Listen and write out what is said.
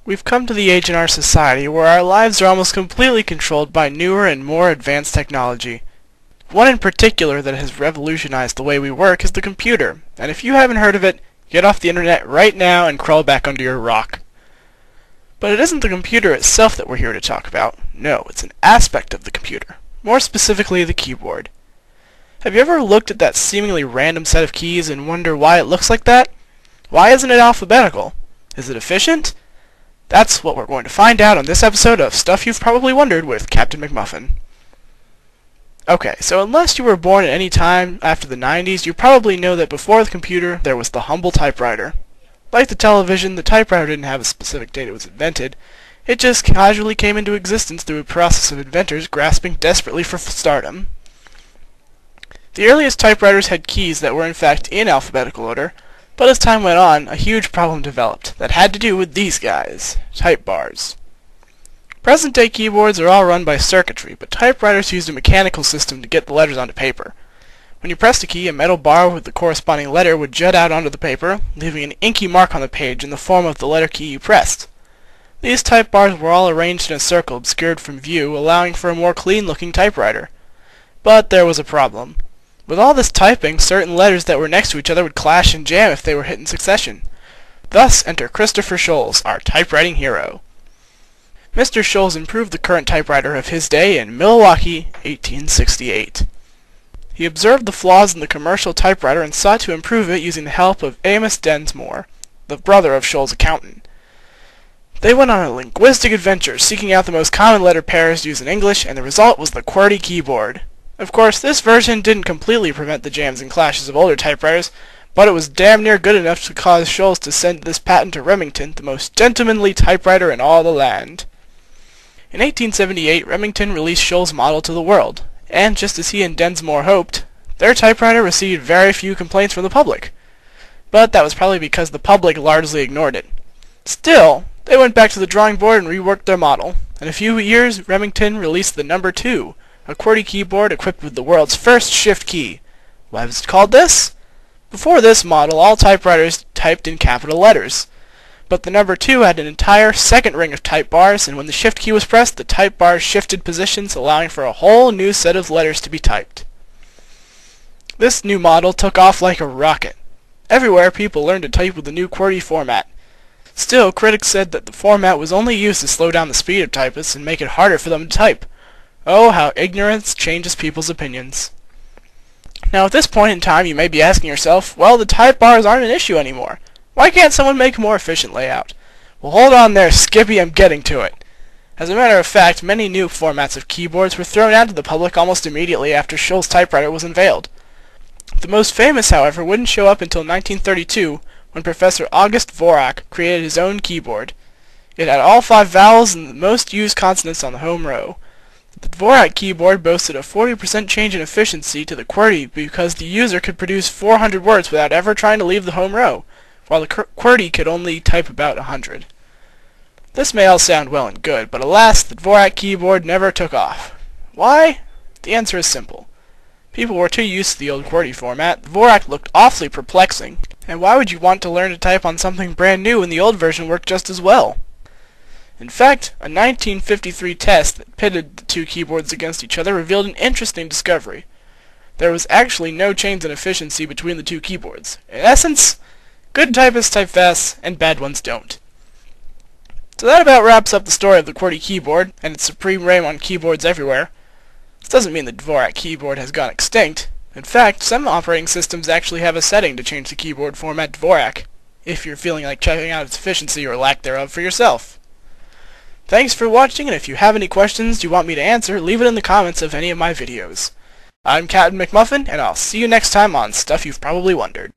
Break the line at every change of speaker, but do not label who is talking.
We've come to the age in our society where our lives are almost completely controlled by newer and more advanced technology. One in particular that has revolutionized the way we work is the computer, and if you haven't heard of it, get off the internet right now and crawl back under your rock. But it isn't the computer itself that we're here to talk about. No, it's an aspect of the computer. More specifically, the keyboard. Have you ever looked at that seemingly random set of keys and wonder why it looks like that? Why isn't it alphabetical? Is it efficient? That's what we're going to find out on this episode of Stuff You've Probably Wondered with Captain McMuffin. Okay, so unless you were born at any time after the 90s, you probably know that before the computer, there was the humble typewriter. Like the television, the typewriter didn't have a specific date it was invented. It just casually came into existence through a process of inventors grasping desperately for stardom. The earliest typewriters had keys that were in fact in alphabetical order, but as time went on, a huge problem developed that had to do with these guys, type bars. Present-day keyboards are all run by circuitry, but typewriters used a mechanical system to get the letters onto paper. When you pressed a key, a metal bar with the corresponding letter would jut out onto the paper, leaving an inky mark on the page in the form of the letter key you pressed. These type bars were all arranged in a circle obscured from view, allowing for a more clean-looking typewriter. But there was a problem. With all this typing, certain letters that were next to each other would clash and jam if they were hit in succession. Thus enter Christopher Sholes, our typewriting hero. Mr. Sholes improved the current typewriter of his day in Milwaukee, 1868. He observed the flaws in the commercial typewriter and sought to improve it using the help of Amos Densmore, the brother of Sholes' accountant. They went on a linguistic adventure, seeking out the most common letter pairs used in English, and the result was the QWERTY keyboard. Of course, this version didn't completely prevent the jams and clashes of older typewriters, but it was damn near good enough to cause Sholes to send this patent to Remington, the most gentlemanly typewriter in all the land. In 1878, Remington released Sholes' model to the world, and just as he and Densmore hoped, their typewriter received very few complaints from the public. But that was probably because the public largely ignored it. Still, they went back to the drawing board and reworked their model. In a few years, Remington released the No. 2, a QWERTY keyboard equipped with the world's first shift key. Why was it called this? Before this model, all typewriters typed in capital letters. But the No. 2 had an entire second ring of type bars, and when the shift key was pressed, the type bars shifted positions, allowing for a whole new set of letters to be typed. This new model took off like a rocket. Everywhere, people learned to type with the new QWERTY format. Still, critics said that the format was only used to slow down the speed of typists and make it harder for them to type. Oh, how ignorance changes people's opinions. Now, at this point in time, you may be asking yourself, well, the type bars aren't an issue anymore. Why can't someone make a more efficient layout? Well, hold on there, Skippy, I'm getting to it. As a matter of fact, many new formats of keyboards were thrown out to the public almost immediately after Sholes' typewriter was unveiled. The most famous, however, wouldn't show up until 1932, when Professor August Dvorak created his own keyboard. It had all 5 vowels and the most used consonants on the home row. The Dvorak keyboard boasted a 40% change in efficiency to the QWERTY because the user could produce 400 words without ever trying to leave the home row, while the QWERTY could only type about 100. This may all sound well and good, but alas, the Dvorak keyboard never took off. Why? The answer is simple. People were too used to the old QWERTY format. Dvorak looked awfully perplexing, and why would you want to learn to type on something brand new when the old version worked just as well? In fact, a 1953 test that pitted the two keyboards against each other revealed an interesting discovery. There was actually no change in efficiency between the two keyboards. In essence, good typists type fast, and bad ones don't. So that about wraps up the story of the QWERTY keyboard, and its supreme reign on keyboards everywhere. This doesn't mean the Dvorak keyboard has gone extinct. In fact, some operating systems actually have a setting to change the keyboard format Dvorak, if you're feeling like checking out its efficiency or lack thereof for yourself. Thanks for watching, and if you have any questions you want me to answer, leave it in the comments of any of my videos. I'm Captain McMuffin, and I'll see you next time on Stuff You've Probably Wondered.